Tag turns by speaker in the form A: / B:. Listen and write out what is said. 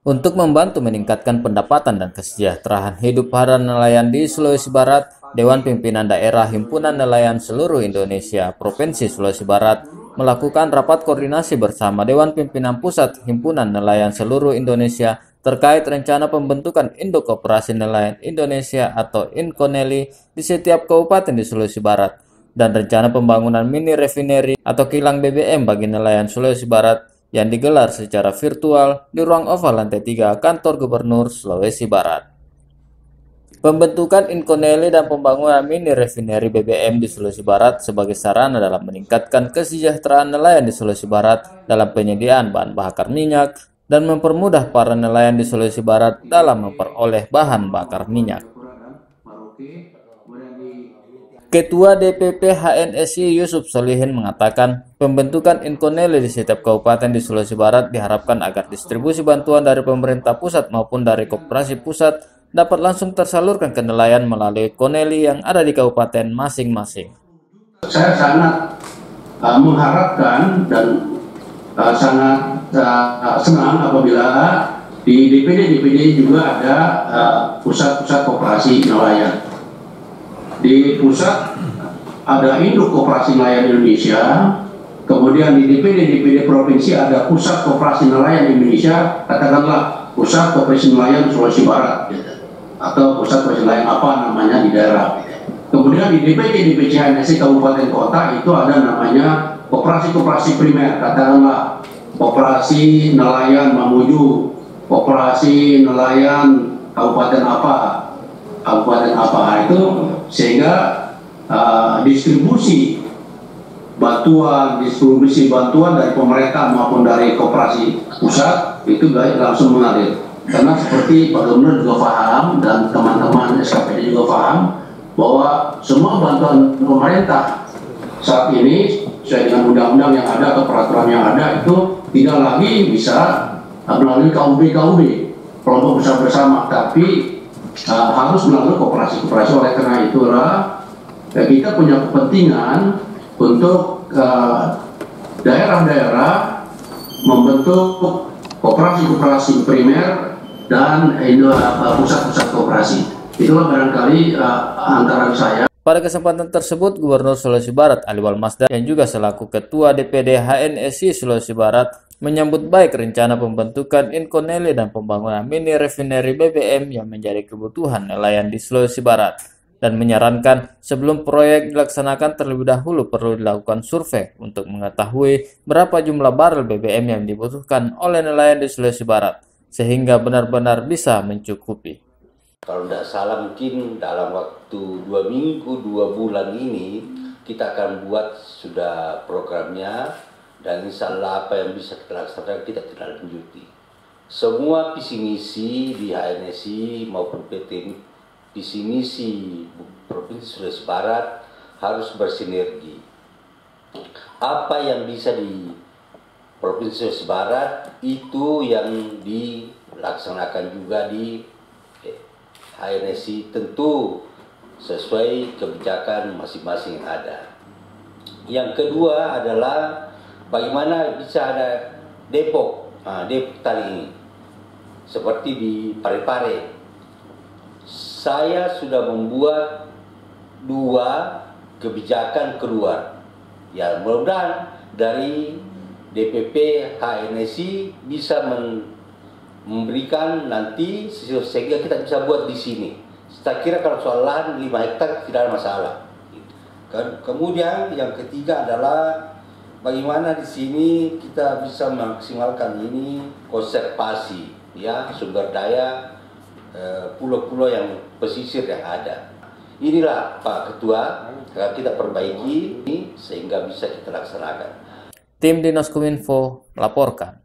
A: Untuk membantu meningkatkan pendapatan dan kesejahteraan hidup para nelayan di Sulawesi Barat, Dewan Pimpinan Daerah Himpunan Nelayan Seluruh Indonesia Provinsi Sulawesi Barat melakukan rapat koordinasi bersama Dewan Pimpinan Pusat Himpunan Nelayan Seluruh Indonesia terkait rencana pembentukan Induk Koperasi Nelayan Indonesia atau INKONELI di setiap kabupaten di Sulawesi Barat dan rencana pembangunan mini refinery atau kilang BBM bagi nelayan Sulawesi Barat yang digelar secara virtual di ruang oval lantai 3 Kantor Gubernur Sulawesi Barat. Pembentukan INKONELI dan pembangunan mini refinery BBM di Sulawesi Barat sebagai sarana dalam meningkatkan kesejahteraan nelayan di Sulawesi Barat dalam penyediaan bahan bakar minyak dan mempermudah para nelayan di Sulawesi Barat dalam memperoleh bahan bakar minyak. Ketua DPP HNSI Yusuf Solihin mengatakan pembentukan INKONELI di setiap kabupaten di Sulawesi Barat diharapkan agar distribusi bantuan dari pemerintah pusat maupun dari koperasi pusat dapat langsung tersalurkan ke nelayan melalui KONELI yang ada di kabupaten masing-masing.
B: Saya sangat mengharapkan dan sangat senang apabila di DPD juga ada pusat-pusat koperasi nelayan. Di pusat ada Induk Koperasi Nelayan Indonesia, kemudian di DPD provinsi ada Pusat Koperasi Nelayan Indonesia, katakanlah Pusat Koperasi Nelayan Sulawesi Barat, atau Pusat Koperasi Nelayan apa namanya di daerah. Kemudian di DPC HNSI Kabupaten Kota itu ada namanya Koperasi Primer, katakanlah Koperasi Nelayan Mamuju, Koperasi Nelayan Kabupaten apa itu, sehingga distribusi bantuan dari pemerintah maupun dari koperasi pusat itu langsung mengalir. Karena seperti Pak Gubernur juga paham dan teman-teman SKPD juga paham bahwa semua bantuan pemerintah saat ini sesuai dengan undang-undang yang ada atau peraturan yang ada itu tidak lagi bisa melalui KUB kelompok usaha bersama, tapi harus melalui koperasi. Oleh karena itulah kita punya kepentingan untuk daerah-daerah membentuk koperasi primer dan pusat-pusat koperasi. Itulah barangkali antara saya.
A: Pada kesempatan tersebut, Gubernur Sulawesi Barat Ali Walmasda yang juga selaku Ketua DPD HNSI Sulawesi Barat menyambut baik rencana pembentukan INKONELI dan pembangunan mini refinery BBM yang menjadi kebutuhan nelayan di Sulawesi Barat dan menyarankan sebelum proyek dilaksanakan terlebih dahulu perlu dilakukan survei untuk mengetahui berapa jumlah barel BBM yang dibutuhkan oleh nelayan di Sulawesi Barat sehingga benar-benar bisa mencukupi.
C: Kalau tidak salah mungkin dalam waktu 2 minggu, 2 bulan ini kita akan buat sudah programnya dan insya Allah apa yang bisa kita laksanakan kita tidak lanjuti. Semua visi misi di HNSI maupun PT visi misi Provinsi Sulawesi Barat harus bersinergi. Apa yang bisa di Provinsi Sulawesi Barat itu yang dilaksanakan juga di HNSI, tentu sesuai kebijakan masing-masing yang ada. Yang kedua adalah bagaimana bisa ada depot tali ini seperti di Parepare. Saya sudah membuat 2 kebijakan keluar. Ya, mudah-mudahan dari DPP HNSI bisa memberikan nanti sehingga kita bisa buat di sini. Saya kira kalau soal lahan 5 hektar tidak ada masalah. Kemudian yang ketiga adalah bagaimana di sini kita bisa memaksimalkan ini konservasi ya sumber daya pulau-pulau yang pesisir yang ada. Inilah Pak Ketua akan kita perbaiki sehingga bisa kita laksanakan.
A: Tim Dinas Kominfo melaporkan.